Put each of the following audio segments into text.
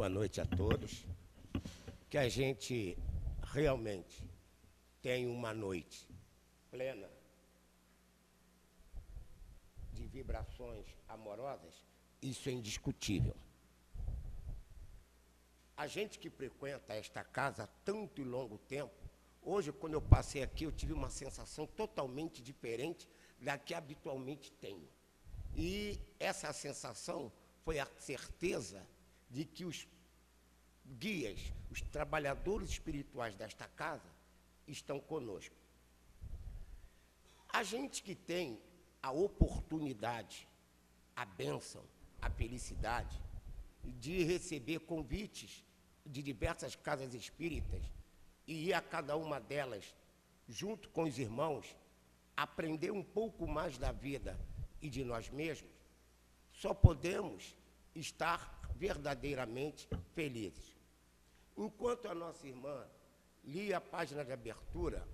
boa noite a todos. Que a gente realmente tenha uma noite plena de vibrações amorosas, isso é indiscutível. A gente que frequenta esta casa há tanto e longo tempo, hoje, quando eu passei aqui, eu tive uma sensação totalmente diferente da que habitualmente tenho. E essa sensação foi a certeza de que os guias, os trabalhadores espirituais desta casa, estão conosco. A gente que tem a oportunidade, a bênção, a felicidade de receber convites de diversas casas espíritas e ir a cada uma delas, junto com os irmãos, aprender um pouco mais da vida e de nós mesmos, só podemos estar verdadeiramente felizes. Enquanto a nossa irmã lia a página de abertura,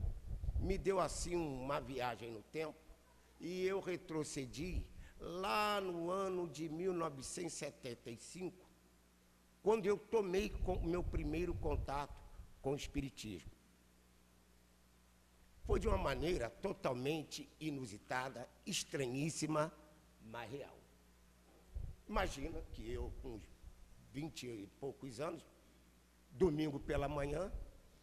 me deu assim uma viagem no tempo e eu retrocedi lá no ano de 1975, quando eu tomei o meu primeiro contato com o Espiritismo. Foi de uma maneira totalmente inusitada, estranhíssima, mas real. Imagina que eu, com uns 20 e poucos anos, domingo pela manhã,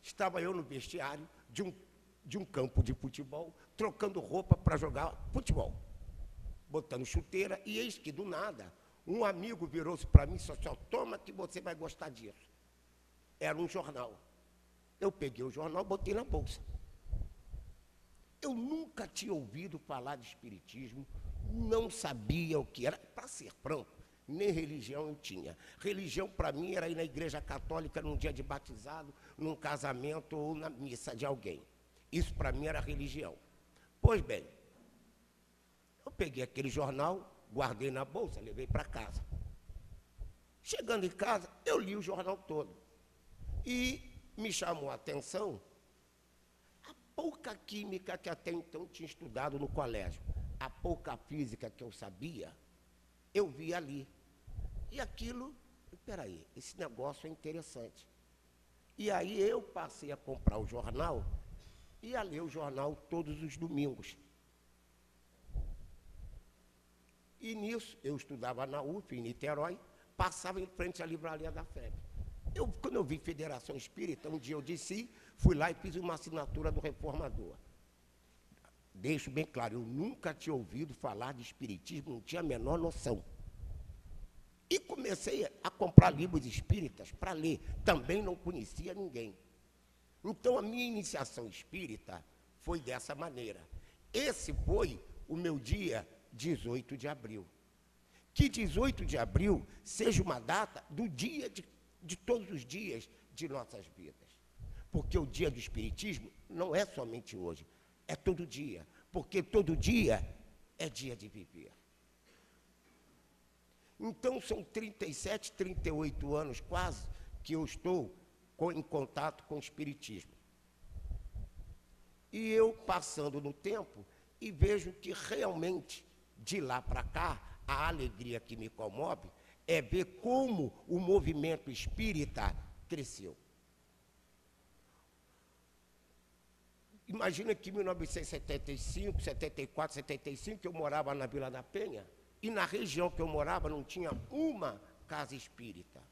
estava eu no vestiário de um campo de futebol, trocando roupa para jogar futebol, botando chuteira, e eis que, do nada, um amigo virou-se para mim e disse assim: toma que você vai gostar disso. Era um jornal. Eu peguei o jornal, botei na bolsa. Eu nunca tinha ouvido falar de espiritismo, não sabia o que era. Para ser franco, nem religião eu tinha. Religião, para mim, era ir na igreja católica num dia de batizado, num casamento ou na missa de alguém. Isso, para mim, era religião. Pois bem, eu peguei aquele jornal, guardei na bolsa, levei para casa. Chegando em casa, eu li o jornal todo. E me chamou a atenção a pouca química que até então tinha estudado no colégio, a pouca física que eu sabia, eu vi ali. E aquilo, peraí, esse negócio é interessante. E aí eu passei a comprar o jornal e a ler o jornal todos os domingos. E nisso, eu estudava na UF, em Niterói, passava em frente à livraria da FEB. Quando eu vi Federação Espírita, um dia eu disse, fui lá e fiz uma assinatura do Reformador. Deixo bem claro, eu nunca tinha ouvido falar de espiritismo, não tinha a menor noção. E comecei a comprar livros espíritas para ler. Também não conhecia ninguém. Então, a minha iniciação espírita foi dessa maneira. Esse foi o meu dia 18 de abril. Que 18 de abril seja uma data do dia de todos os dias de nossas vidas. Porque o dia do espiritismo não é somente hoje, é todo dia. Porque todo dia é dia de viver. Então, são 37, 38 anos quase que eu estou em contato com o espiritismo. E eu passando no tempo e vejo que realmente, de lá para cá, a alegria que me comove é ver como o movimento espírita cresceu. Imagina que em 1975, 74, 75, eu morava na Vila da Penha, e na região que eu morava não tinha uma casa espírita.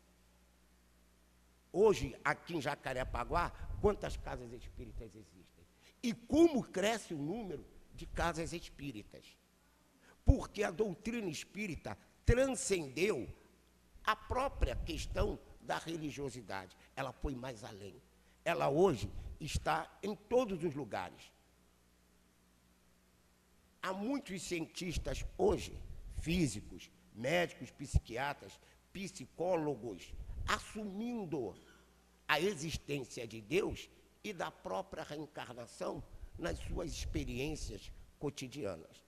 Hoje, aqui em Jacarepaguá, quantas casas espíritas existem? E como cresce o número de casas espíritas? Porque a doutrina espírita transcendeu a própria questão da religiosidade. Ela foi mais além. Ela hoje está em todos os lugares. Há muitos cientistas hoje, físicos, médicos, psiquiatras, psicólogos, assumindo a existência de Deus e da própria reencarnação nas suas experiências cotidianas.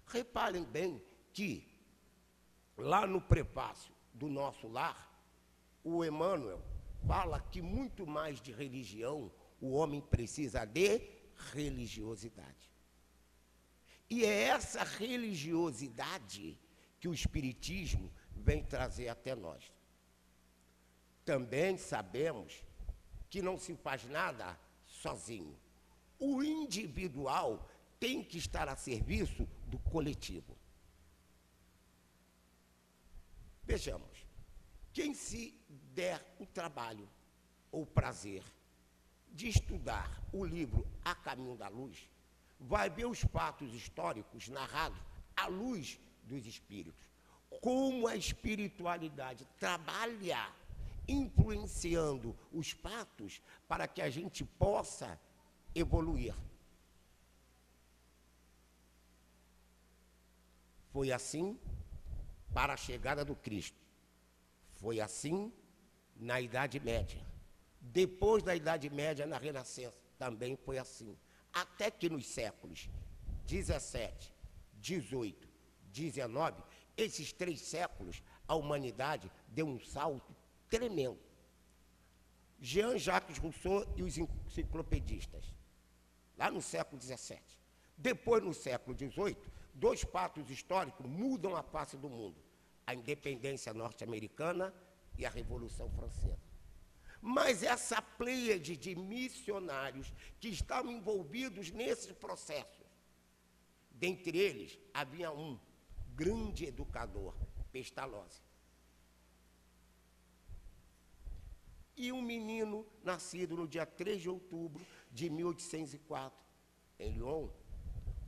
Reparem bem que, lá no prefácio do Nosso Lar, o Emmanuel fala que muito mais de religião o homem precisa de religiosidade. E é essa religiosidade que o Espiritismo vem trazer até nós. também sabemos que não se faz nada sozinho. O individual tem que estar a serviço do coletivo. Vejamos, quem se der o trabalho ou o prazer de estudar o livro A Caminho da Luz, vai ver os fatos históricos narrados à luz dos espíritos. Como a espiritualidade trabalha influenciando os fatos para que a gente possa evoluir. Foi assim para a chegada do Cristo. Foi assim na Idade Média. Depois da Idade Média, na Renascença, também foi assim. Até que nos séculos 17, 18, 19, esses 3 séculos, a humanidade deu um salto tremendo. Jean-Jacques Rousseau e os enciclopedistas, lá no século 17. Depois, no século 18, 2 fatos históricos mudam a face do mundo: a independência norte-americana e a Revolução Francesa. Mas essa pleiade de missionários que estavam envolvidos nesses processos, dentre eles havia um grande educador, Pestalozzi. E um menino nascido no dia 3 de outubro de 1804, em Lyon,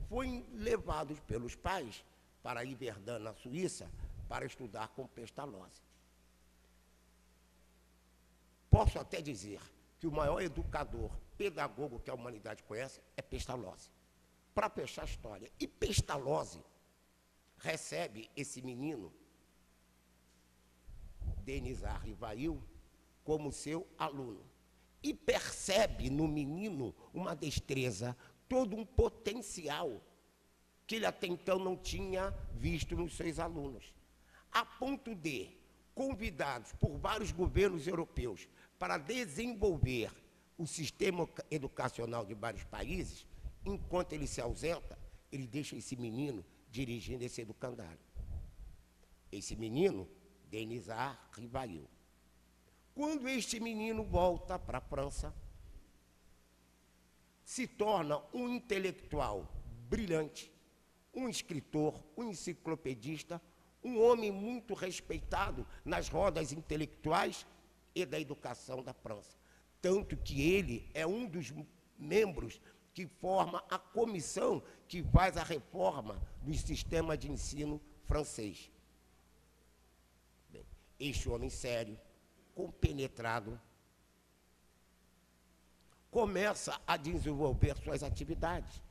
foi levado pelos pais para Yverdun, na Suíça, para estudar com Pestalozzi. Posso até dizer que o maior educador, pedagogo que a humanidade conhece é Pestalozzi. Para fechar a história, e Pestalozzi recebe esse menino, Denisard Rivail, como seu aluno. E percebe no menino uma destreza, todo um potencial que ele até então não tinha visto nos seus alunos. A ponto de, convidados por vários governos europeus para desenvolver o sistema educacional de vários países, enquanto ele se ausenta, ele deixa esse menino dirigindo esse educandário. Esse menino, Denisard Rivail. Quando este menino volta para a França, se torna um intelectual brilhante, um escritor, um enciclopedista, um homem muito respeitado nas rodas intelectuais e da educação da França. Tanto que ele é um dos membros que forma a comissão que faz a reforma do sistema de ensino francês. Bem, este homem sério, compenetrado, começa a desenvolver suas atividades.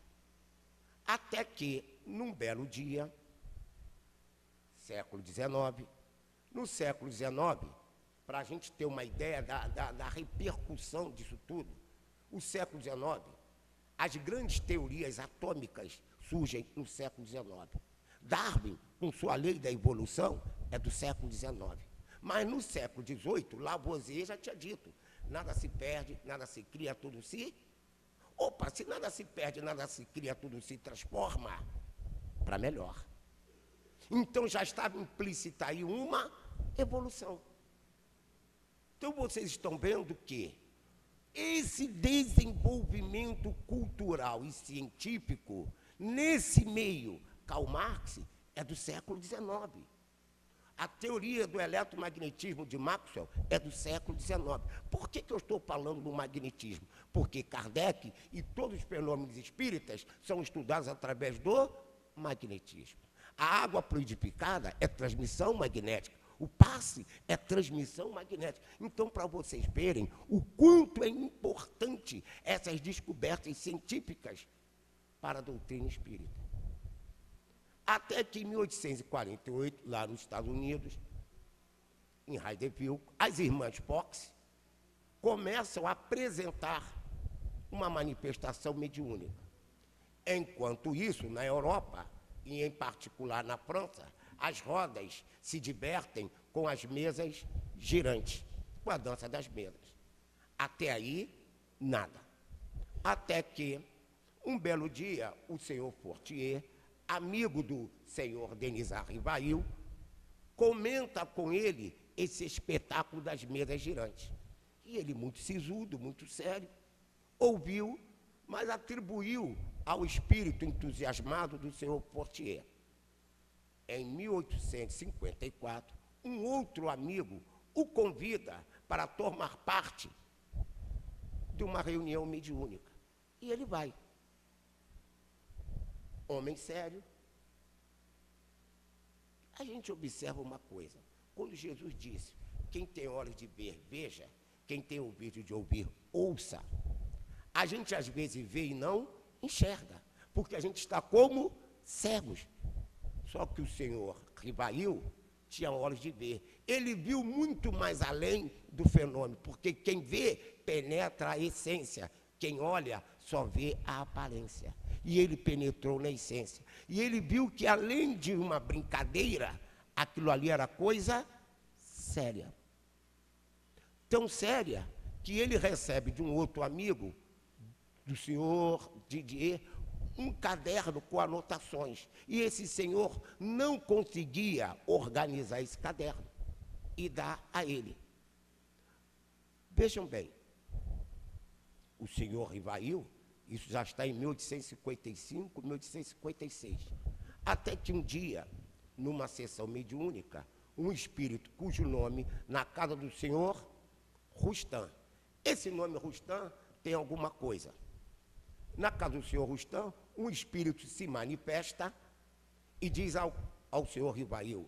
Até que, num belo dia, século XIX, no século XIX, para a gente ter uma ideia da repercussão disso tudo, o século XIX, as grandes teorias atômicas surgem no século XIX. Darwin, com sua lei da evolução, é do século XIX. Mas no século XVIII, Lavoisier já tinha dito: nada se perde, nada se cria, tudo se... Opa, se nada se perde, nada se cria, tudo se transforma para melhor. Então já estava implícita aí uma evolução. Então vocês estão vendo que esse desenvolvimento cultural e científico, nesse meio, Karl Marx, é do século XIX. A teoria do eletromagnetismo de Maxwell é do século XIX. Por que eu estou falando do magnetismo? Porque Kardec e todos os fenômenos espíritas são estudados através do magnetismo. A água fluidificada é transmissão magnética. O passe é transmissão magnética. Então, para vocês verem o quanto é importante essas descobertas científicas para a doutrina espírita. Até que em 1848, lá nos Estados Unidos, em Heidelberg, as irmãs Fox começam a apresentar uma manifestação mediúnica. Enquanto isso, na Europa, e em particular na França, as rodas se divertem com as mesas girantes, com a dança das mesas. Até aí, nada. Até que, um belo dia, o senhor Fortier, amigo do senhor Denisard Rivail, comenta com ele esse espetáculo das mesas girantes. E ele, muito sisudo, muito sério, ouviu, mas atribuiu ao espírito entusiasmado do senhor Portier. Em 1854, um outro amigo o convida para tomar parte de uma reunião mediúnica. E ele vai. Homem sério. A gente observa uma coisa. Quando Jesus disse, quem tem olhos de ver, veja. Quem tem ouvido de ouvir, ouça. A gente às vezes vê e não enxerga. Porque a gente está como cegos. Só que o senhor Rivail tinha olhos de ver. Ele viu muito mais além do fenômeno, porque quem vê penetra a essência, quem olha só vê a aparência. E ele penetrou na essência. E ele viu que além de uma brincadeira, aquilo ali era coisa séria. Tão séria que ele recebe de um outro amigo, do senhor Didier, um caderno com anotações. E esse senhor não conseguia organizar esse caderno e dar a ele. Vejam bem, o senhor Rivail, isso já está em 1855, 1856, até que um dia, numa sessão mediúnica, um espírito cujo nome, na casa do senhor Rustam, esse nome Rustam tem alguma coisa. Na casa do senhor Rustam, um espírito se manifesta e diz ao senhor Rivail,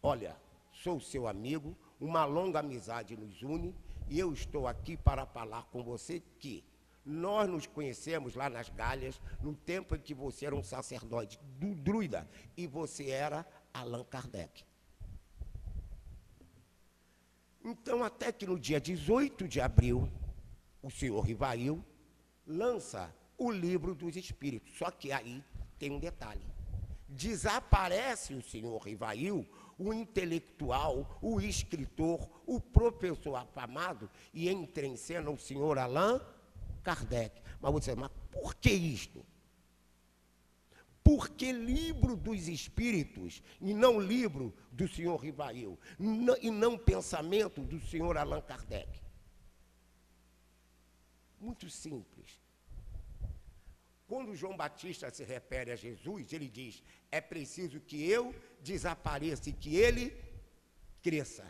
olha, sou seu amigo, uma longa amizade nos une, e eu estou aqui para falar com você que nós nos conhecemos lá nas Galhas, no tempo em que você era um sacerdote druida, e você era Allan Kardec. Então, até que no dia 18 de abril, o senhor Rivail lança o Livro dos Espíritos. Só que aí tem um detalhe. Desaparece o senhor Rivail, o intelectual, o escritor, o professor afamado, e entra em cena o senhor Allan Kardec. Mas você diz, mas por que isto? Por que Livro dos Espíritos e não livro do senhor Rivail? E não pensamento do senhor Allan Kardec? Muito simples. Quando João Batista se refere a Jesus, ele diz, é preciso que eu desapareça e que ele cresça.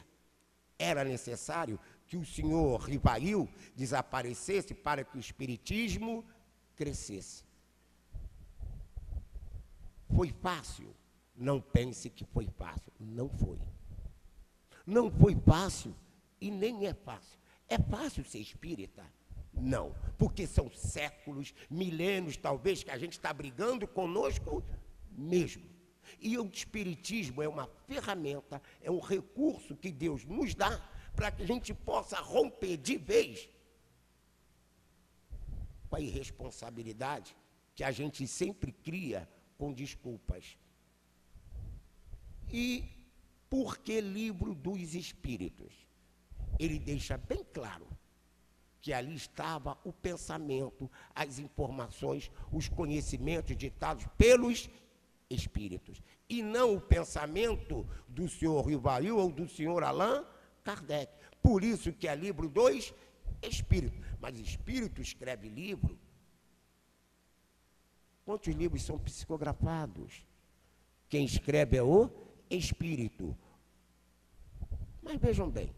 Era necessário que o senhor Rivail desaparecesse para que o espiritismo crescesse. Foi fácil? Não pense que foi fácil. Não foi. Não foi fácil e nem é fácil. É fácil ser espírita? Não, porque são séculos, milênios, talvez, que a gente está brigando conosco mesmo. E o espiritismo é uma ferramenta, é um recurso que Deus nos dá para que a gente possa romper de vez com a irresponsabilidade que a gente sempre cria com desculpas. E por que Livro dos Espíritos? Ele deixa bem claro que ali estava o pensamento, as informações, os conhecimentos ditados pelos espíritos, e não o pensamento do senhor Rivail ou do senhor Allan Kardec. Por isso que é Livro dos Espíritos. Mas espírito escreve livro? Quantos livros são psicografados? Quem escreve é o espírito. Mas vejam bem,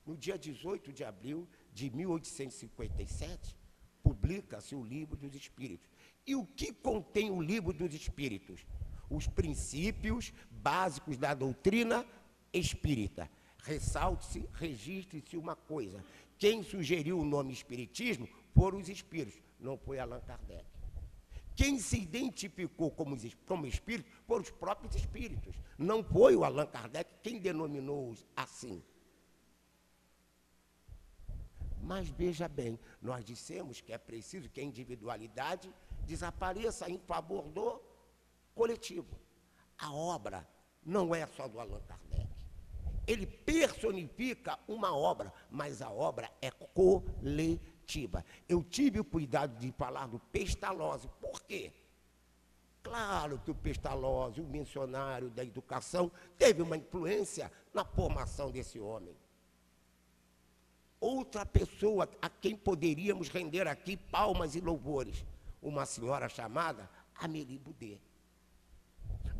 no dia 18 de abril de 1857, publica-se o Livro dos Espíritos. E o que contém o Livro dos Espíritos? Os princípios básicos da doutrina espírita. Ressalte-se, registre-se uma coisa. Quem sugeriu o nome espiritismo foram os espíritos, não foi Allan Kardec. Quem se identificou como espírito foram os próprios espíritos. Não foi o Allan Kardec quem denominou-os assim. Mas veja bem, nós dissemos que é preciso que a individualidade desapareça em favor do coletivo. A obra não é só do Allan Kardec. Ele personifica uma obra, mas a obra é coletiva. Eu tive o cuidado de falar do Pestalozzi. Por quê? Claro que o Pestalozzi, o missionário da educação, teve uma influência na formação desse homem. Outra pessoa a quem poderíamos render aqui palmas e louvores, uma senhora chamada Amélie Boudet.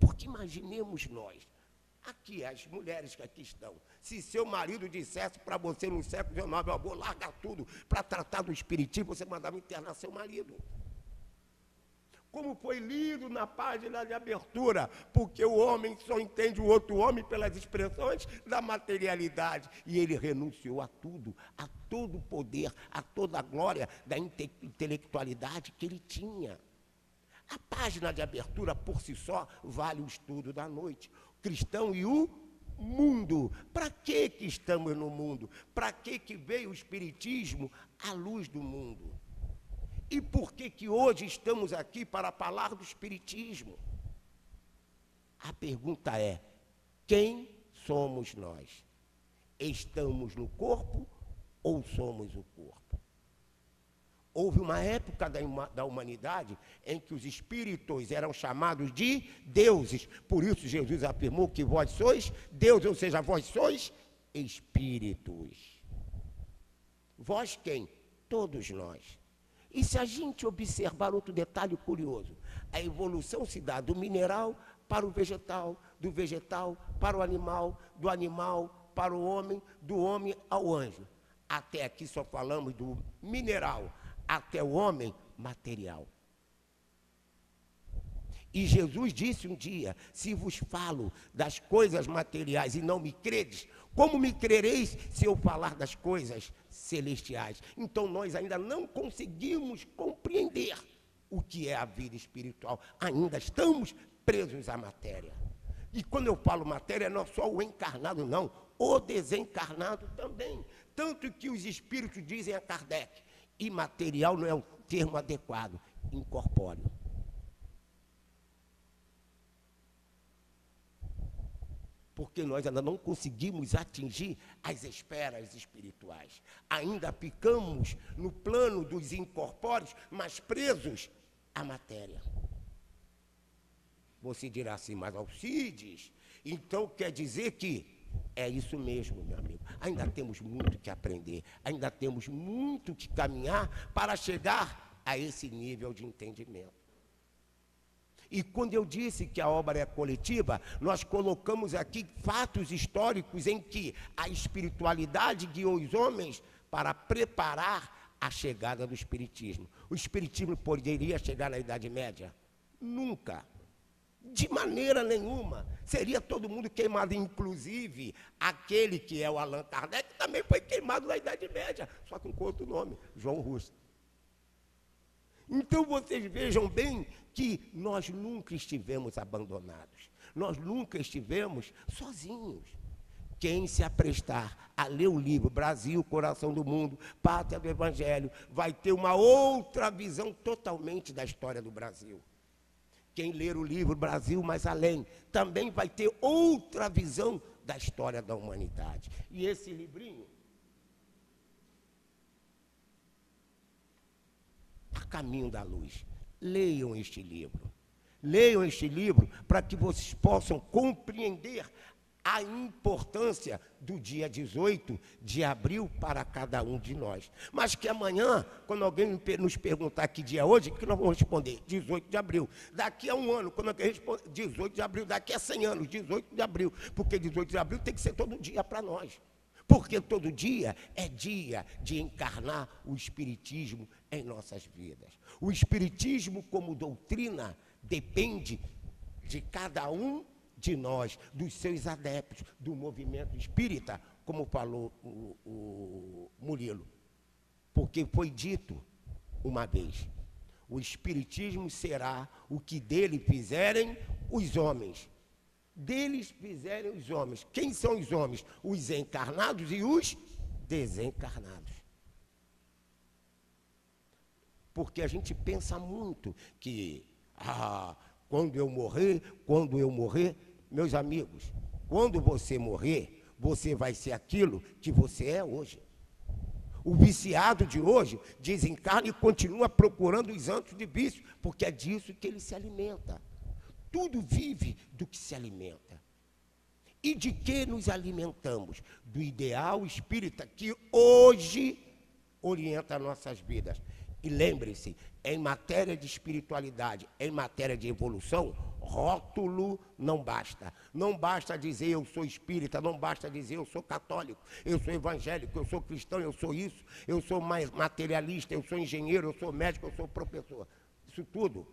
Porque imaginemos nós, aqui, as mulheres que aqui estão, se seu marido dissesse para você no século XIX, eu vou largar tudo para tratar do espiritismo, você mandava internar seu marido. Como foi lido na página de abertura, porque o homem só entende o outro homem pelas expressões da materialidade. E ele renunciou a tudo, a todo o poder, a toda a glória da intelectualidade que ele tinha. A página de abertura, por si só, vale o estudo da noite. O cristão e o mundo. Para que estamos no mundo? Para que veio o espiritismo à luz do mundo? E por que hoje estamos aqui para falar do espiritismo? A pergunta é: quem somos nós? Estamos no corpo ou somos o corpo? Houve uma época da humanidade em que os espíritos eram chamados de deuses. Por isso Jesus afirmou que vós sois deuses, ou seja, vós sois espíritos. Vós quem? Todos nós. E se a gente observar outro detalhe curioso, a evolução se dá do mineral para o vegetal, do vegetal para o animal, do animal para o homem, do homem ao anjo. Até aqui só falamos do mineral, até o homem material. E Jesus disse um dia: se vos falo das coisas materiais e não me credes, como me crereis se eu falar das coisas celestiais? Então nós ainda não conseguimos compreender o que é a vida espiritual. Ainda estamos presos à matéria. E quando eu falo matéria, não é só o encarnado, não. O desencarnado também. Tanto que os espíritos dizem a Kardec: imaterial não é o termo adequado, incorpóreo. Porque nós ainda não conseguimos atingir as esferas espirituais. Ainda ficamos no plano dos incorpóreos, mas presos à matéria. Você dirá assim: mas Alcides, então quer dizer que é isso mesmo, meu amigo. Ainda temos muito que aprender, ainda temos muito que caminhar para chegar a esse nível de entendimento. E quando eu disse que a obra é coletiva, nós colocamos aqui fatos históricos em que a espiritualidade guiou os homens para preparar a chegada do espiritismo. O espiritismo poderia chegar na Idade Média? Nunca. De maneira nenhuma. Seria todo mundo queimado, inclusive aquele que é o Allan Kardec, também foi queimado na Idade Média, só com outro nome, João Russo. Então vocês vejam bem que nós nunca estivemos abandonados, nós nunca estivemos sozinhos. Quem se aprestar a ler o livro Brasil, Coração do Mundo, Pátria do Evangelho, vai ter uma outra visão totalmente da história do Brasil. Quem ler o livro Brasil Mais Além, também vai ter outra visão da história da humanidade. E esse livrinho, A Caminho da Luz. Leiam este livro. Leiam este livro para que vocês possam compreender a importância do dia 18 de abril para cada um de nós. Mas que amanhã, quando alguém nos perguntar que dia é hoje, que nós vamos responder 18 de abril. Daqui a um ano, quando alguém responder 18 de abril, daqui a 100 anos, 18 de abril. Porque 18 de abril tem que ser todo dia para nós. Porque todo dia é dia de encarnar o espiritismo em nossas vidas. O espiritismo como doutrina depende de cada um de nós, dos seus adeptos, do movimento espírita, como falou o Murilo. Porque foi dito uma vez: o espiritismo será o que dele fizerem os homens. Deles fizerem os homens. Quem são os homens? Os encarnados e os desencarnados. Porque a gente pensa muito que, quando eu morrer, meus amigos, quando você morrer, você vai ser aquilo que você é hoje. O viciado de hoje desencarna e continua procurando os antros de vício, porque é disso que ele se alimenta. tudo vive do que se alimenta. E de que nos alimentamos? Do ideal espírita que hoje orienta nossas vidas. E lembre-se, em matéria de espiritualidade, em matéria de evolução, rótulo não basta. Não basta dizer eu sou espírita, não basta dizer eu sou católico, eu sou evangélico, eu sou cristão, eu sou isso, eu sou mais materialista, eu sou engenheiro, eu sou médico, eu sou professor. Isso tudo,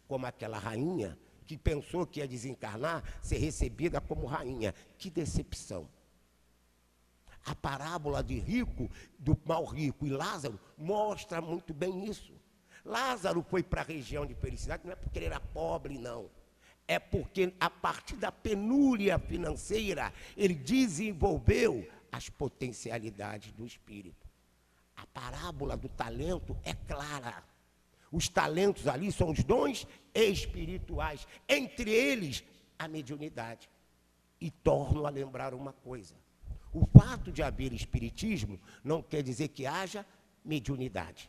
como aquela rainha que pensou que ia desencarnar, ser recebida como rainha. Que decepção. A parábola de rico, do mal rico e Lázaro, mostra muito bem isso. Lázaro foi para a região de felicidade, não é porque ele era pobre, não. É porque, a partir da penúria financeira, ele desenvolveu as potencialidades do espírito. A parábola do talento é clara. Os talentos ali são os dons espirituais, entre eles a mediunidade. E torno a lembrar uma coisa: o fato de haver espiritismo não quer dizer que haja mediunidade.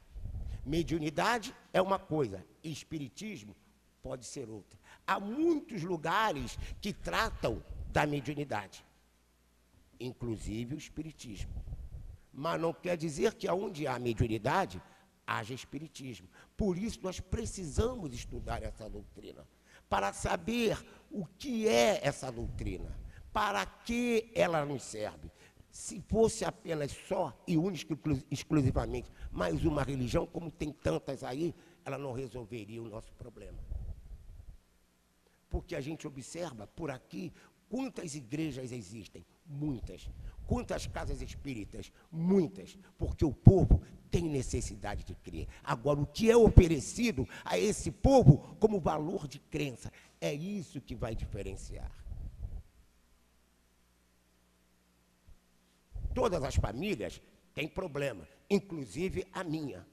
Mediunidade é uma coisa, espiritismo pode ser outra. Há muitos lugares que tratam da mediunidade, inclusive o espiritismo. Mas não quer dizer que onde há mediunidade, haja espiritismo. Por isso nós precisamos estudar essa doutrina, para saber o que é essa doutrina, para que ela nos serve. Se fosse apenas só e única exclusivamente mais uma religião, como tem tantas aí, ela não resolveria o nosso problema. Porque a gente observa por aqui quantas igrejas existem, muitas. Quantas casas espíritas, muitas. Porque o povo tem necessidade de crer. Agora, o que é oferecido a esse povo como valor de crença, é isso que vai diferenciar. Todas as famílias têm problema, inclusive a minha.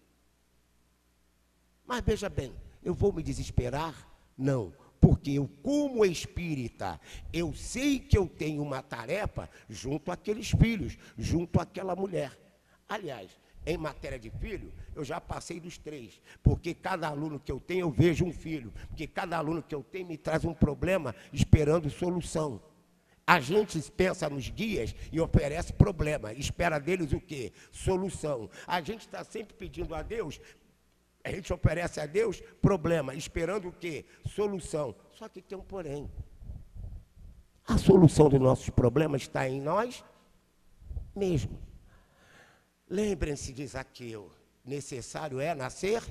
Mas veja bem, eu vou me desesperar? Não, porque eu, como espírita, eu sei que eu tenho uma tarefa junto àqueles filhos, junto àquela mulher. Aliás, em matéria de filho, eu já passei dos 3, porque cada aluno que eu tenho, eu vejo um filho, porque cada aluno que eu tenho me traz um problema esperando solução. A gente pensa nos guias e oferece problema, espera deles o quê? Solução. A gente está sempre pedindo a Deus, a gente oferece a Deus problema, esperando o quê? Solução. Só que tem um porém. A solução dos nossos problemas está em nós mesmos. Lembrem-se de Zaqueu, necessário é nascer.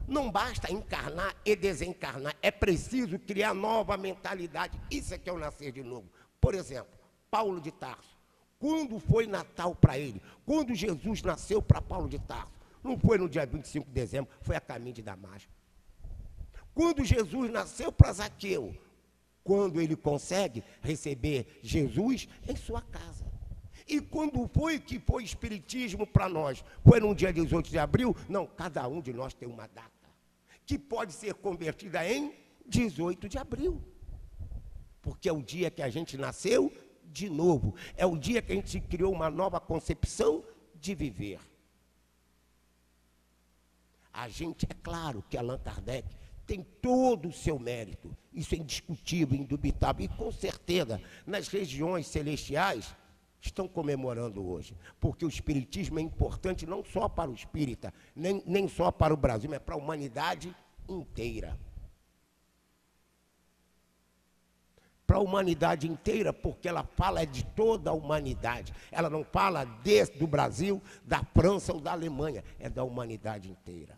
Não basta encarnar e desencarnar, é preciso criar nova mentalidade. Isso é que é o nascer de novo. Por exemplo, Paulo de Tarso. Quando foi Natal para ele? Quando Jesus nasceu para Paulo de Tarso? Não foi no dia 25 de dezembro, foi a caminho de Damasco. Quando Jesus nasceu para Zaqueu? Quando ele consegue receber Jesus em sua casa. E quando foi que foi espiritismo para nós? Foi no dia 18 de abril? Não, cada um de nós tem uma data que pode ser convertida em 18 de abril. Porque é o dia que a gente nasceu de novo. É o dia que a gente criou uma nova concepção de viver. A gente, é claro que Allan Kardec tem todo o seu mérito. Isso é indiscutível, indubitável. E com certeza, nas regiões celestiais, estão comemorando hoje, porque o espiritismo é importante não só para o espírita, nem só para o Brasil, mas para a humanidade inteira. Para a humanidade inteira, porque ela fala de toda a humanidade. Ela não fala do Brasil, da França ou da Alemanha, é da humanidade inteira.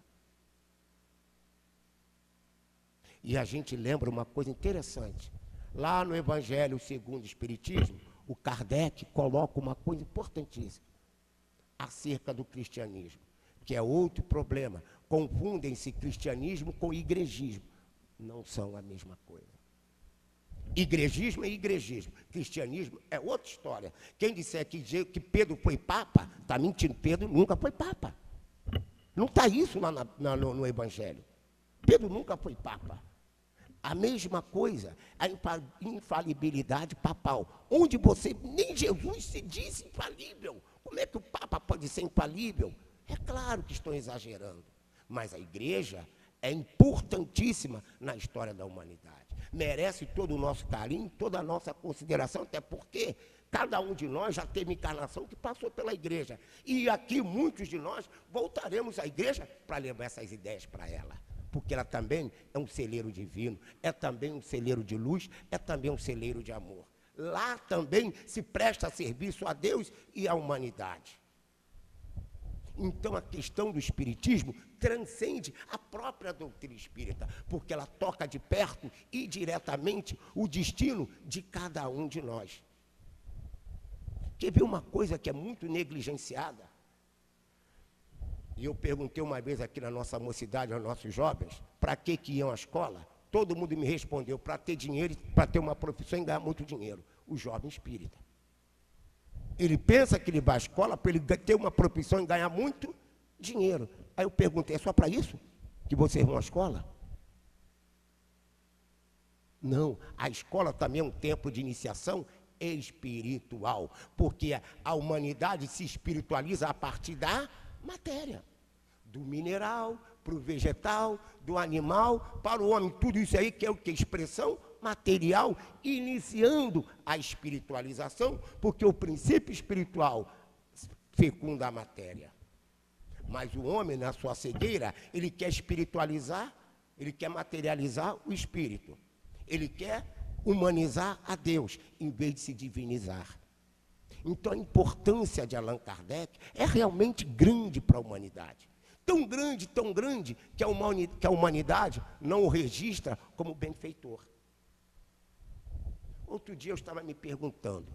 E a gente lembra uma coisa interessante. Lá no Evangelho segundo o Espiritismo, o Kardec coloca uma coisa importantíssima acerca do cristianismo, que é outro problema. Confundem-se cristianismo com igrejismo. Não são a mesma coisa. Igrejismo é igrejismo. Cristianismo é outra história. Quem disser que Pedro foi papa, está mentindo. Pedro nunca foi papa. Não está isso lá no Evangelho. Pedro nunca foi papa. A mesma coisa, a infalibilidade papal, onde nem Jesus se diz infalível. Como é que o Papa pode ser infalível? É claro que estão exagerando, mas a igreja, é importantíssima na história da humanidade. Merece todo o nosso carinho, toda a nossa consideração, até porque cada um de nós já teve encarnação que passou pela igreja. E aqui muitos de nós voltaremos à igreja para levar essas ideias para ela. Porque ela também é um celeiro divino, é também um celeiro de luz, é também um celeiro de amor. Lá também se presta serviço a Deus e à humanidade. Então, a questão do espiritismo transcende a própria doutrina espírita, porque ela toca de perto e diretamente o destino de cada um de nós. Quer ver uma coisa que é muito negligenciada? E eu perguntei uma vez aqui na nossa mocidade, aos nossos jovens, para que iam à escola? Todo mundo me respondeu, para ter dinheiro, para ter uma profissão e ganhar muito dinheiro. O jovem espírita. Ele pensa que ele vai à escola para ele ter uma profissão e ganhar muito dinheiro. Aí eu perguntei, é só para isso que vocês vão à escola? Não, a escola também é um tempo de iniciação espiritual, porque a humanidade se espiritualiza a partir da matéria, do mineral para o vegetal, do animal para o homem, tudo isso aí que é o que? Expressão material, iniciando a espiritualização, porque o princípio espiritual fecunda a matéria. Mas o homem, na sua cegueira, ele quer espiritualizar, ele quer materializar o espírito. Ele quer humanizar a Deus, em vez de se divinizar. Então, a importância de Allan Kardec é realmente grande para a humanidade. Tão grande, que a humanidade não o registra como benfeitor. Outro dia eu estava me perguntando,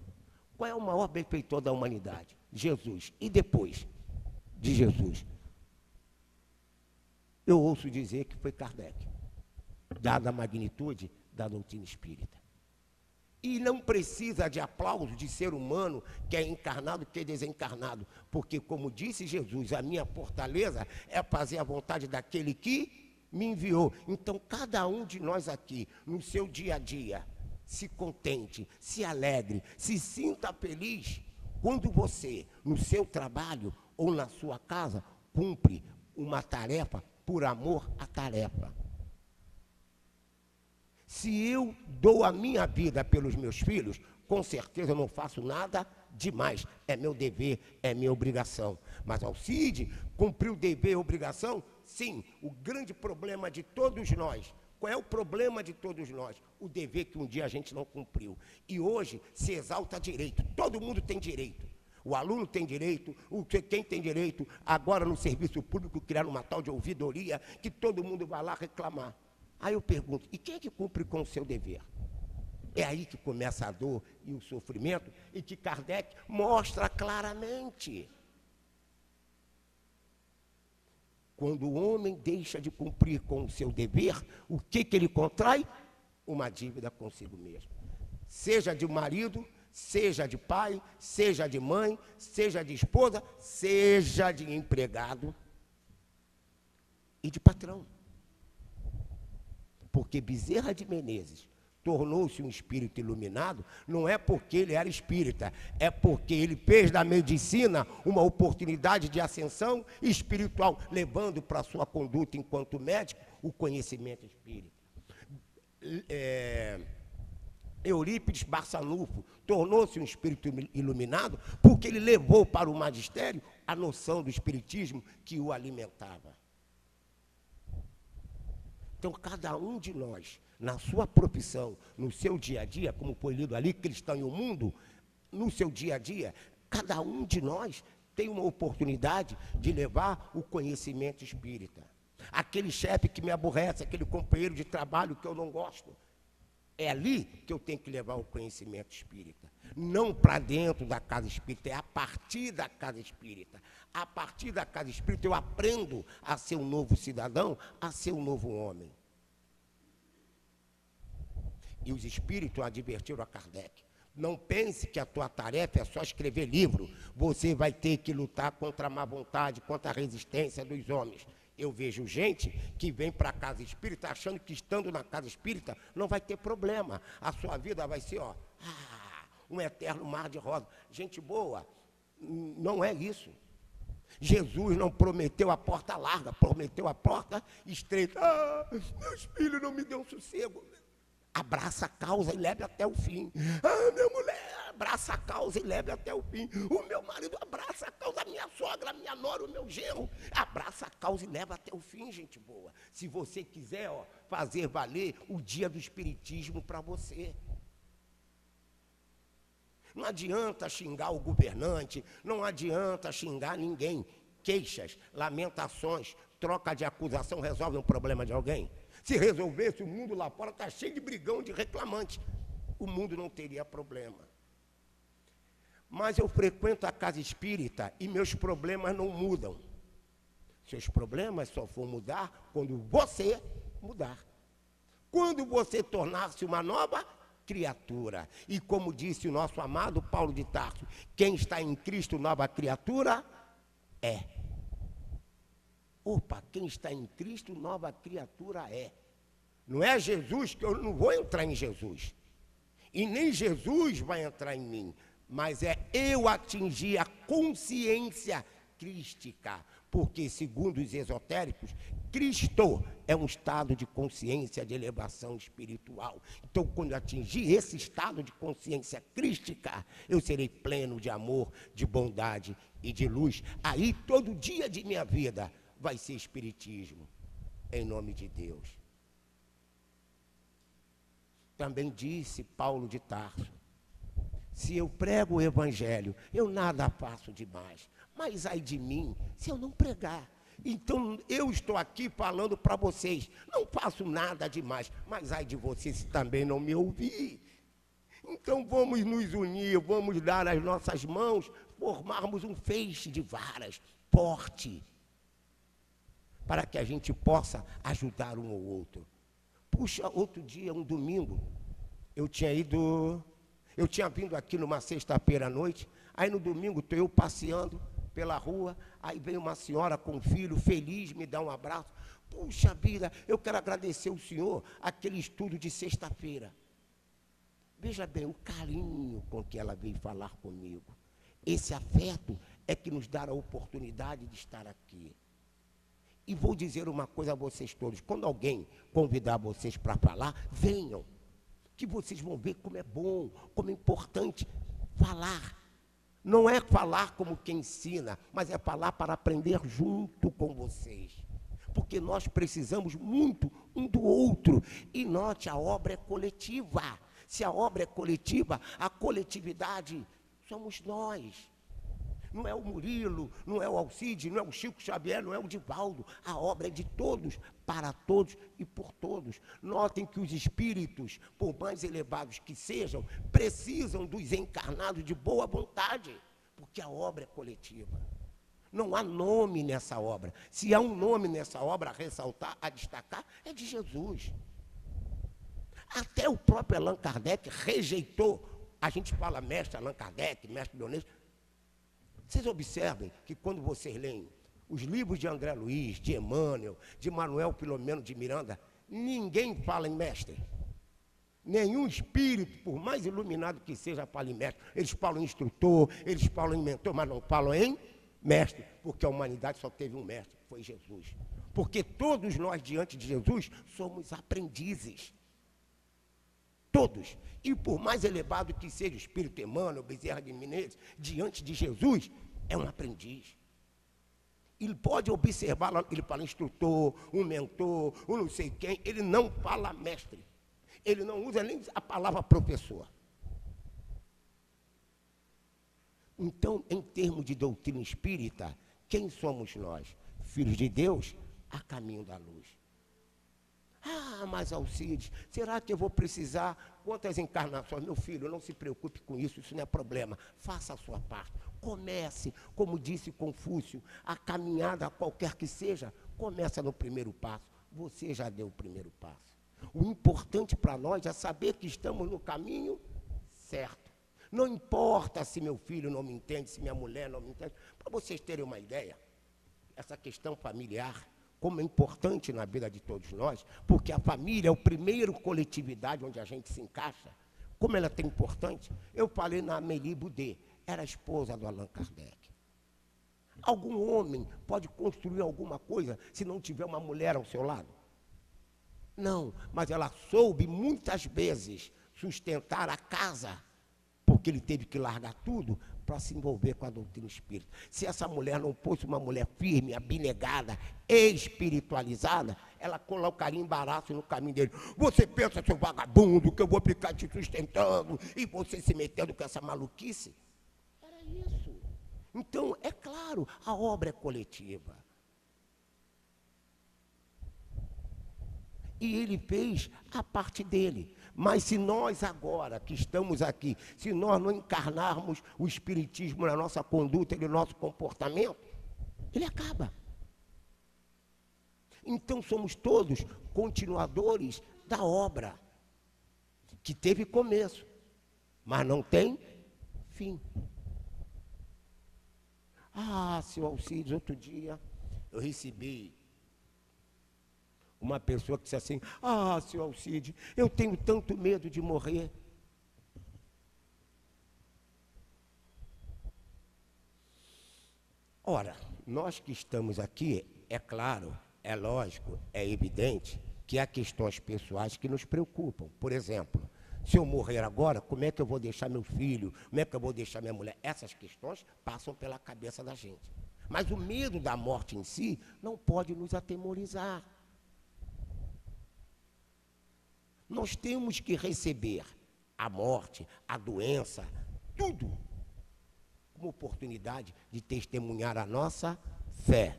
qual é o maior benfeitor da humanidade? Jesus. E depois de Jesus? Eu ouço dizer que foi Kardec, dada a magnitude da doutrina espírita. E não precisa de aplauso de ser humano, que é encarnado, que é desencarnado, porque, como disse Jesus, a minha fortaleza é fazer a vontade daquele que me enviou. Então, cada um de nós aqui, no seu dia a dia, se contente, se alegre, se sinta feliz quando você, no seu trabalho ou na sua casa, cumpre uma tarefa por amor à tarefa. Se eu dou a minha vida pelos meus filhos, com certeza eu não faço nada demais. É meu dever, é minha obrigação. Mas Alcide cumpriu o dever e a obrigação? Sim, o grande problema de todos nós. Qual é o problema de todos nós? O dever que um dia a gente não cumpriu. E hoje se exalta direito. Todo mundo tem direito. O aluno tem direito, quem tem direito, agora no serviço público, criaram uma tal de ouvidoria, que todo mundo vai lá reclamar. Aí eu pergunto, e quem é que cumpre com o seu dever? É aí que começa a dor e o sofrimento, e que Kardec mostra claramente. Quando o homem deixa de cumprir com o seu dever, o que ele contrai? Uma dívida consigo mesmo. Seja de marido, seja de pai, seja de mãe, seja de esposa, seja de empregado e de patrão. Porque Bezerra de Menezes tornou-se um espírito iluminado, não é porque ele era espírita, é porque ele fez da medicina uma oportunidade de ascensão espiritual, levando para a sua conduta enquanto médico o conhecimento espírita. Eurípides Barçanufo tornou-se um espírito iluminado porque ele levou para o magistério a noção do espiritismo que o alimentava. Então, cada um de nós, na sua profissão, no seu dia a dia, como foi lido ali, Cristão e o Mundo, no seu dia a dia, cada um de nós tem uma oportunidade de levar o conhecimento espírita. Aquele chefe que me aborrece, aquele companheiro de trabalho que eu não gosto, é ali que eu tenho que levar o conhecimento espírita. Não para dentro da casa espírita, é a partir da casa espírita. A partir da casa espírita eu aprendo a ser um novo cidadão, a ser um novo homem. E os espíritos advertiram a Kardec. Não pense que a tua tarefa é só escrever livro. Você vai ter que lutar contra a má vontade, contra a resistência dos homens. Eu vejo gente que vem para a casa espírita achando que estando na casa espírita não vai ter problema. A sua vida vai ser, um eterno mar de rosa. Gente boa, não é isso. Jesus não prometeu a porta larga, prometeu a porta estreita. Ah, meus filhos não me dão sossego. Abraça a causa e leve até o fim. Ah, minha mulher, abraça a causa e leve até o fim. O meu marido abraça a causa, a minha sogra, a minha nora, o meu genro. Abraça a causa e leva até o fim, gente boa. Se você quiser, ó, fazer valer o dia do espiritismo para você. Não adianta xingar o governante, não adianta xingar ninguém. Queixas, lamentações, troca de acusação resolve um problema de alguém? Se resolvesse, o mundo lá fora está cheio de brigão, de reclamante. O mundo não teria problema. Mas eu frequento a casa espírita e meus problemas não mudam. Seus problemas só vão mudar quando você mudar. Quando você tornar-se uma nova criatura. E como disse o nosso amado Paulo de Tarso, quem está em Cristo, nova criatura, é. Opa, quem está em Cristo, nova criatura é. Não é Jesus, que eu não vou entrar em Jesus. E nem Jesus vai entrar em mim. Mas é eu atingir a consciência crística. Porque, segundo os esotéricos, Cristo é um estado de consciência de elevação espiritual. Então, quando eu atingir esse estado de consciência crística, eu serei pleno de amor, de bondade e de luz. Aí, todo dia de minha vida vai ser espiritismo, em nome de Deus. Também disse Paulo de Tarso, se eu prego o evangelho, eu nada faço demais, mas ai de mim se eu não pregar. Então eu estou aqui falando para vocês, não faço nada demais, mas ai de vocês se também não me ouvir. Então vamos nos unir, vamos dar as nossas mãos, formarmos um feixe de varas forte, para que a gente possa ajudar um ao outro. Puxa, outro dia, um domingo, eu tinha vindo aqui numa sexta-feira à noite, aí no domingo estou eu passeando pela rua, aí vem uma senhora com um filho feliz, me dá um abraço. Puxa vida, eu quero agradecer ao senhor aquele estudo de sexta-feira. Veja bem, o carinho com que ela veio falar comigo. Esse afeto é que nos dá a oportunidade de estar aqui. E vou dizer uma coisa a vocês todos, quando alguém convidar vocês para falar, venham, que vocês vão ver como é bom, como é importante falar. Não é falar como quem ensina, mas é falar para aprender junto com vocês. Porque nós precisamos muito um do outro. E note, a obra é coletiva. Se a obra é coletiva, a coletividade somos nós. Não é o Murilo, não é o Alcide, não é o Chico Xavier, não é o Divaldo. A obra é de todos, para todos e por todos. Notem que os espíritos, por mais elevados que sejam, precisam dos encarnados de boa vontade, porque a obra é coletiva. Não há nome nessa obra. Se há um nome nessa obra a ressaltar, a destacar, é de Jesus. Até o próprio Allan Kardec rejeitou. A gente fala mestre Allan Kardec, mestre Leonês. Vocês observem que quando vocês leem os livros de André Luiz, de Emmanuel, de Manuel Filomeno de Miranda, ninguém fala em mestre. Nenhum espírito, por mais iluminado que seja, fala em mestre. Eles falam em instrutor, eles falam em mentor, mas não falam em mestre, porque a humanidade só teve um mestre, que foi Jesus. Porque todos nós, diante de Jesus, somos aprendizes. Todos. E por mais elevado que seja o espírito Emmanuel, Bezerra de Menezes, diante de Jesus, é um aprendiz. Ele pode observar, ele fala instrutor, um mentor, um não sei quem, ele não fala mestre. Ele não usa nem a palavra professor. Então, em termos de doutrina espírita, quem somos nós? Filhos de Deus, a caminho da luz. Ah, mas Alcides, será que eu vou precisar? Quantas encarnações? Meu filho, não se preocupe com isso, isso não é problema. Faça a sua parte. Comece, como disse Confúcio, a caminhada, qualquer que seja, começa no primeiro passo. Você já deu o primeiro passo. O importante para nós é saber que estamos no caminho certo. Não importa se meu filho não me entende, se minha mulher não me entende. Para vocês terem uma ideia, essa questão familiar, como é importante na vida de todos nós, porque a família é o primeiro coletividade onde a gente se encaixa. Como ela é tão importante, eu falei na Amélie Boudet, era a esposa do Allan Kardec. Algum homem pode construir alguma coisa se não tiver uma mulher ao seu lado? Não, mas ela soube muitas vezes sustentar a casa, porque ele teve que largar tudo para se envolver com a doutrina espírita. Se essa mulher não fosse uma mulher firme, abnegada, espiritualizada, ela colocaria embaraço no caminho dele. Você pensa, seu vagabundo, que eu vou ficar te sustentando e você se metendo com essa maluquice? Era isso. Então, é claro, a obra é coletiva. E ele fez a parte dele. Mas se nós agora, que estamos aqui, se nós não encarnarmos o espiritismo na nossa conduta e no nosso comportamento, ele acaba. Então somos todos continuadores da obra, que teve começo, mas não tem fim. Ah, seu Alcides, outro dia eu recebi uma pessoa que disse assim: ah, seu Alcides, eu tenho tanto medo de morrer. Ora, nós que estamos aqui, é claro, é lógico, é evidente que há questões pessoais que nos preocupam. Por exemplo, se eu morrer agora, como é que eu vou deixar meu filho? Como é que eu vou deixar minha mulher? Essas questões passam pela cabeça da gente. Mas o medo da morte em si não pode nos atemorizar. Nós temos que receber a morte, a doença, tudo, como oportunidade de testemunhar a nossa fé.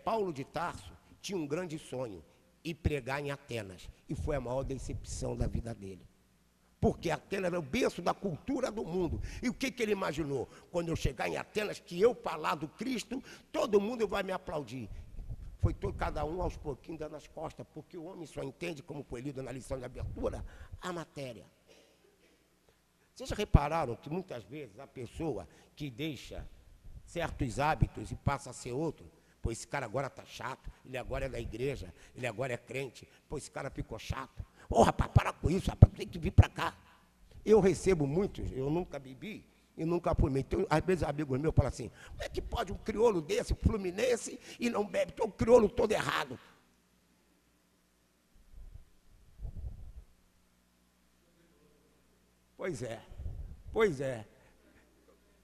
Paulo de Tarso tinha um grande sonho, ir pregar em Atenas, e foi a maior decepção da vida dele. Porque Atenas era o berço da cultura do mundo. E o que ele imaginou? Quando eu chegar em Atenas, que eu falar do Cristo, todo mundo vai me aplaudir. Foi cada um aos pouquinhos dando as costas, porque o homem só entende, como foi lido na lição de abertura, a matéria. Vocês já repararam que muitas vezes a pessoa que deixa certos hábitos e passa a ser outro, pô, esse cara agora está chato, ele agora é da igreja, ele agora é crente, pô, esse cara ficou chato. Ô, rapaz, para com isso, rapaz, tem que vir para cá. Eu recebo muitos, eu nunca bebi, e nunca fumei. Então, às vezes, amigos meus falam assim: como é que pode um crioulo desse, fluminense, e não bebe? Então, o crioulo todo errado. Pois é, pois é.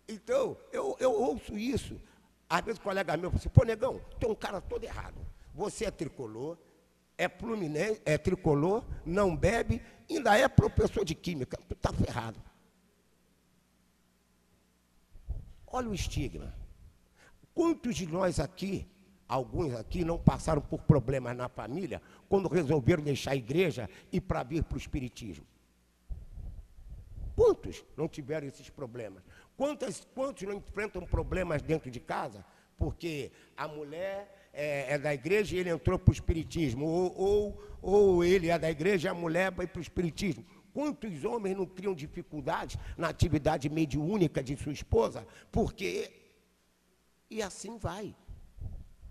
Então, eu ouço isso. Às vezes, o colega meu fala assim: pô, negão, tem um cara todo errado. Você é tricolor, é fluminense, é tricolor, não bebe, ainda é professor de química. Tu está ferrado. Olha o estigma. Quantos de nós aqui, alguns aqui, não passaram por problemas na família quando resolveram deixar a igreja e para vir para o espiritismo? Quantos não tiveram esses problemas? Quantos não enfrentam problemas dentro de casa porque a mulher é da igreja e ele entrou para o espiritismo? Ou ele é da igreja e a mulher vai para o espiritismo? Quantos homens não criam dificuldades na atividade mediúnica de sua esposa? Porque... E assim vai.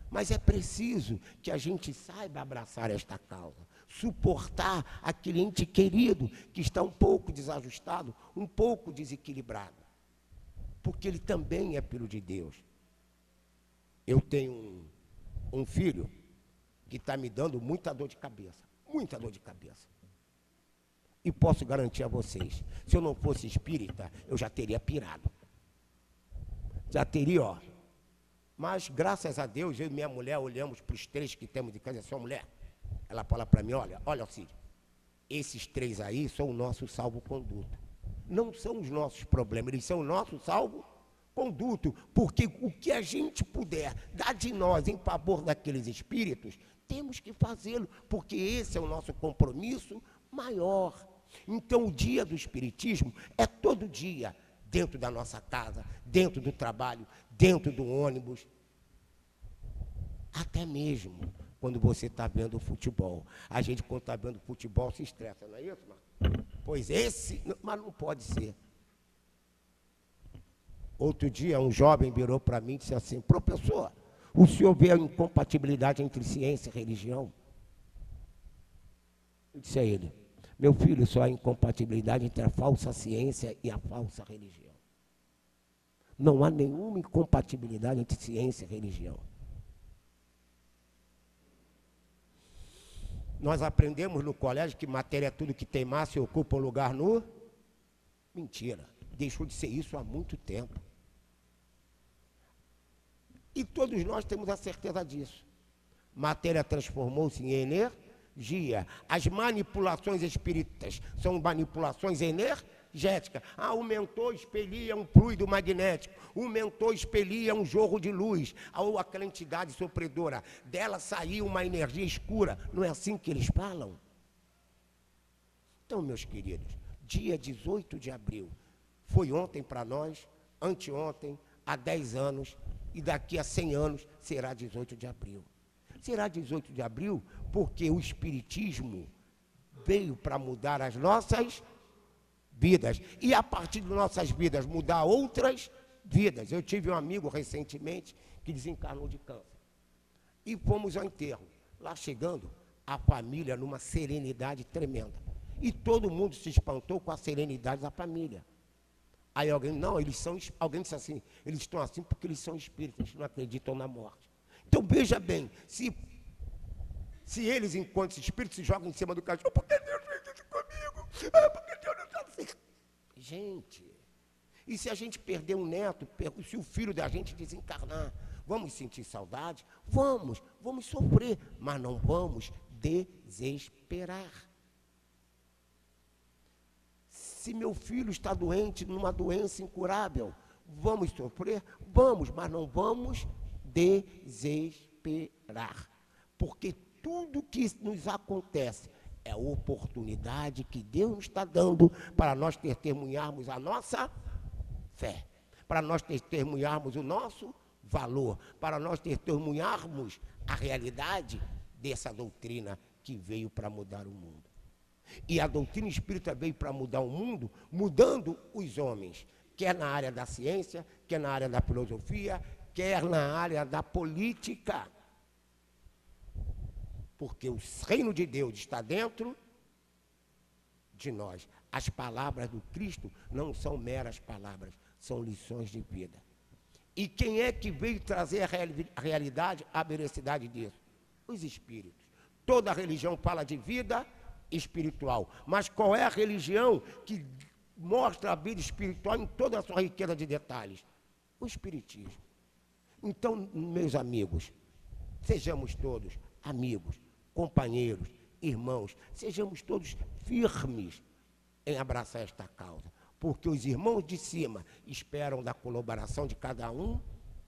Mas é preciso que a gente saiba abraçar esta causa, suportar aquele ente querido que está um pouco desajustado, um pouco desequilibrado. Porque ele também é filho de Deus. Eu tenho um filho que está me dando muita dor de cabeça, muita dor de cabeça. E posso garantir a vocês, se eu não fosse espírita, eu já teria pirado. Já teria, ó. Mas, graças a Deus, eu e minha mulher olhamos para os três que temos de casa, a sua mulher. Ela fala para mim: olha, Alcide, esses três aí são o nosso salvo-conduto. Não são os nossos problemas, eles são o nosso salvo-conduto. Porque o que a gente puder dar de nós em favor daqueles espíritos, temos que fazê-lo, porque esse é o nosso compromisso maior. Então, o dia do espiritismo é todo dia, dentro da nossa casa, dentro do trabalho, dentro do ônibus, até mesmo quando você está vendo futebol. A gente, quando está vendo futebol, se estressa, não é isso, Marcos? Pois mas não pode ser. Outro dia, um jovem virou para mim e disse assim: professor, o senhor vê a incompatibilidade entre ciência e religião? Eu disse a ele: meu filho, só há incompatibilidade entre a falsa ciência e a falsa religião. Não há nenhuma incompatibilidade entre ciência e religião. Nós aprendemos no colégio que matéria é tudo que tem massa e ocupa um lugar no... Mentira. Deixou de ser isso há muito tempo. E todos nós temos a certeza disso. Matéria transformou-se em energia. As manipulações espíritas são manipulações energéticas. O mentor expelia um fluido magnético. O mentor expelia um jorro de luz. Ou aquela entidade sofredora. Dela saiu uma energia escura. Não é assim que eles falam? Então, meus queridos, dia 18 de abril, foi ontem para nós, anteontem, há 10 anos, e daqui a 100 anos será 18 de abril. Será 18 de abril porque o Espiritismo veio para mudar as nossas vidas. E a partir de nossas vidas mudar outras vidas. Eu tive um amigo recentemente que desencarnou de câncer. E fomos ao enterro. Lá chegando, a família numa serenidade tremenda. E todo mundo se espantou com a serenidade da família. Aí alguém disse assim, eles estão assim porque eles são espíritas, eles não acreditam na morte. Então veja bem, se eles, enquanto espíritos, se jogam em cima do cachorro, por que Deus fez isso comigo? Por que Deus não está assim? Gente, e se a gente perder um neto, se o filho da gente desencarnar, vamos sentir saudade? Vamos sofrer, mas não vamos desesperar. Se meu filho está doente, numa doença incurável, vamos sofrer? Vamos, mas não vamos desesperar. Porque tudo que nos acontece é a oportunidade que Deus nos está dando para nós testemunharmos a nossa fé, para nós testemunharmos o nosso valor, para nós testemunharmos a realidade dessa doutrina que veio para mudar o mundo. E a doutrina espírita veio para mudar o mundo, mudando os homens, quer na área da ciência, quer na área da filosofia, quer na área da política. Porque o reino de Deus está dentro de nós. As palavras do Cristo não são meras palavras, são lições de vida. E quem é que veio trazer a realidade, a veracidade disso? Os espíritos. Toda religião fala de vida espiritual. Mas qual é a religião que mostra a vida espiritual em toda a sua riqueza de detalhes? O Espiritismo. Então, meus amigos, sejamos todos amigos, companheiros, irmãos, sejamos todos firmes em abraçar esta causa, porque os irmãos de cima esperam da colaboração de cada um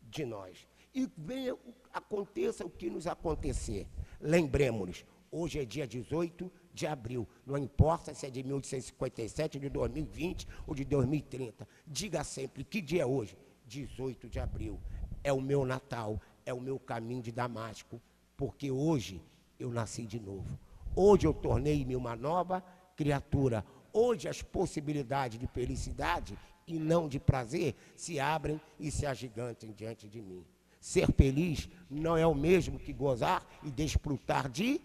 de nós. E venha, aconteça o que nos acontecer. Lembremos-nos, hoje é dia 18 de abril, não importa se é de 1857, de 2020 ou de 2030. Diga sempre, que dia é hoje? 18 de abril. É o meu Natal, é o meu caminho de Damasco, porque hoje eu nasci de novo. Hoje eu tornei-me uma nova criatura. Hoje as possibilidades de felicidade e não de prazer se abrem e se agigantem diante de mim. Ser feliz não é o mesmo que gozar e desfrutar de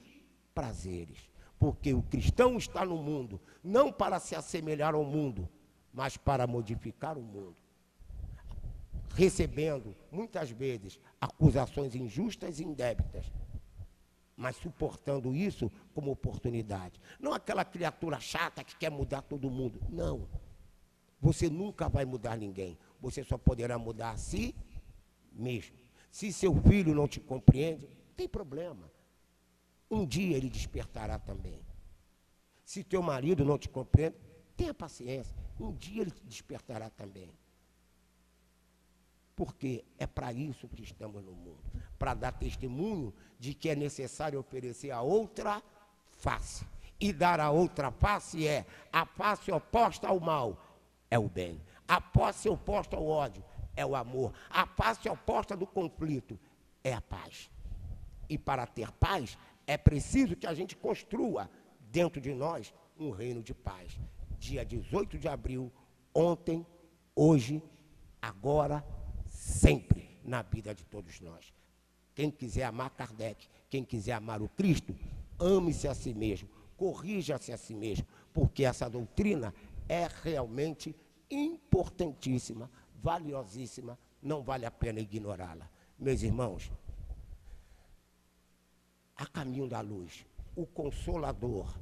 prazeres. Porque o cristão está no mundo, não para se assemelhar ao mundo, mas para modificar o mundo. Recebendo, muitas vezes, acusações injustas e indébitas, mas suportando isso como oportunidade. Não aquela criatura chata que quer mudar todo mundo. Não. Você nunca vai mudar ninguém. Você só poderá mudar a si mesmo. Se seu filho não te compreende, não tem problema. Um dia ele despertará também. Se teu marido não te compreende, tenha paciência. Um dia ele te despertará também. Porque é para isso que estamos no mundo. Para dar testemunho de que é necessário oferecer a outra face. E dar a outra face é a face oposta ao mal, é o bem. A face oposta ao ódio, é o amor. A face oposta do conflito, é a paz. E para ter paz, é preciso que a gente construa dentro de nós um reino de paz. Dia 18 de abril, ontem, hoje, agora, sempre na vida de todos nós. Quem quiser amar Kardec, quem quiser amar o Cristo, ame-se a si mesmo, corrija-se a si mesmo, porque essa doutrina é realmente importantíssima valiosíssima, não vale a pena ignorá-la. Meus irmãos, A Caminho da Luz, O Consolador,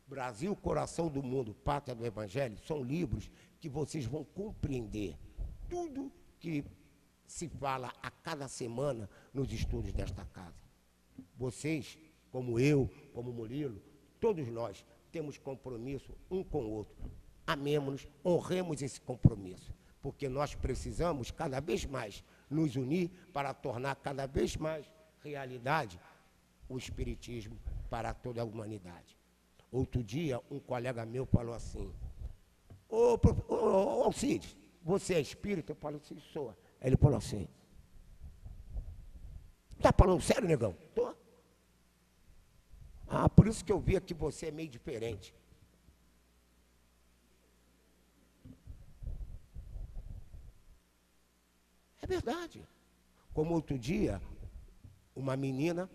Brasil, Coração do Mundo, Pátria do Evangelho, são livros que vocês vão compreender tudo que se fala a cada semana nos estudos desta casa. Vocês, como eu, como Murilo, todos nós temos compromisso um com o outro. Amemos-nos, honremos esse compromisso, porque nós precisamos cada vez mais nos unir para tornar cada vez mais realidade o Espiritismo para toda a humanidade. Outro dia, um colega meu falou assim: ô Alcides, você é espírita? Eu falei assim, sou. Ele falou assim: tá falando sério, negão? Tô. Ah, por isso que eu via que você é meio diferente. É verdade. Como outro dia, uma menina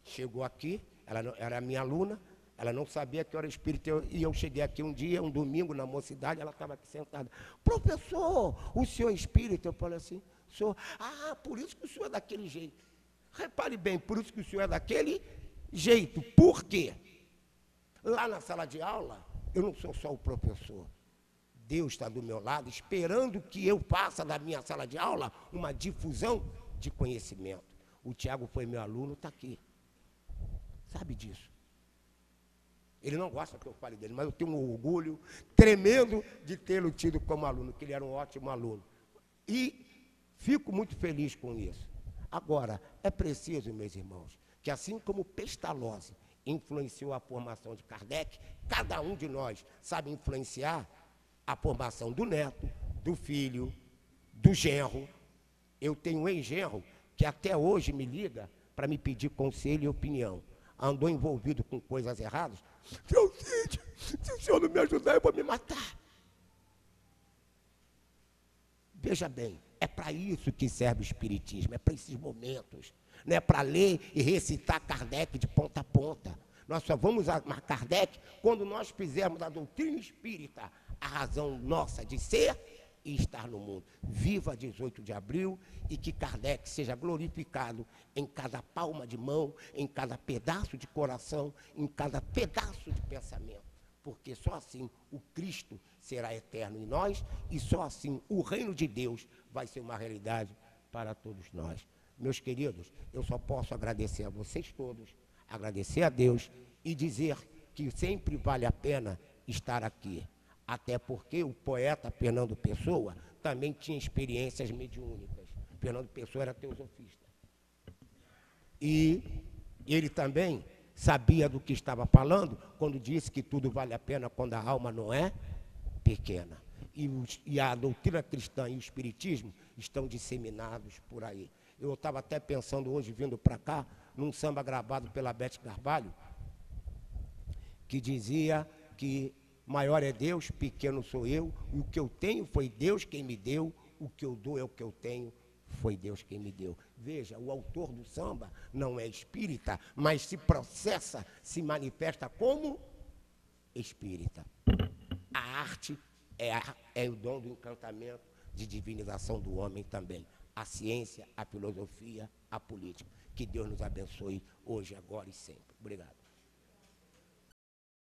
chegou aqui, ela era minha aluna, ela não sabia que eu era espírita, e eu cheguei aqui um dia, um domingo, na mocidade, ela estava aqui sentada. Professor, o senhor é espírita? Eu falei assim, sou. Ah, por isso que o senhor é daquele jeito. Repare bem, por isso que o senhor é daquele jeito. Por quê? Lá na sala de aula, eu não sou só o professor. Deus está do meu lado, esperando que eu faça da minha sala de aula uma difusão de conhecimento. O Tiago foi meu aluno, está aqui. Sabe disso. Ele não gosta que eu fale dele, mas eu tenho um orgulho tremendo de tê-lo tido como aluno, que ele era um ótimo aluno. E fico muito feliz com isso. Agora, é preciso, meus irmãos, que assim como Pestalozzi influenciou a formação de Kardec, cada um de nós sabe influenciar a formação do neto, do filho, do genro. Eu tenho um ex-genro que até hoje me liga para me pedir conselho e opinião. Andou envolvido com coisas erradas. Seu Cid, se o senhor não me ajudar, eu vou me matar. Veja bem, é para isso que serve o Espiritismo, é para esses momentos. Não é para ler e recitar Kardec de ponta a ponta. Nós só vamos amar Kardec quando nós fizermos da doutrina espírita a razão nossa de ser e estar no mundo. Viva 18 de abril e que Kardec seja glorificado em cada palma de mão, em cada pedaço de coração, em cada pedaço de pensamento. Porque só assim o Cristo será eterno em nós e só assim o reino de Deus vai ser uma realidade para todos nós. Meus queridos, eu só posso agradecer a vocês todos, agradecer a Deus e dizer que sempre vale a pena estar aqui. Até porque o poeta Fernando Pessoa também tinha experiências mediúnicas. Fernando Pessoa era teosofista. E ele também sabia do que estava falando quando disse que tudo vale a pena quando a alma não é pequena. E a doutrina cristã e o espiritismo estão disseminados por aí. Eu estava até pensando hoje, vindo para cá, num samba gravado pela Beth Carvalho, que dizia que maior é Deus, pequeno sou eu, o que eu tenho foi Deus quem me deu, o que eu dou é o que eu tenho, foi Deus quem me deu. Veja, o autor do samba não é espírita, mas se processa, se manifesta como espírita. A arte é o dom do encantamento, de divinização do homem também. A ciência, a filosofia, a política. Que Deus nos abençoe hoje, agora e sempre. Obrigado.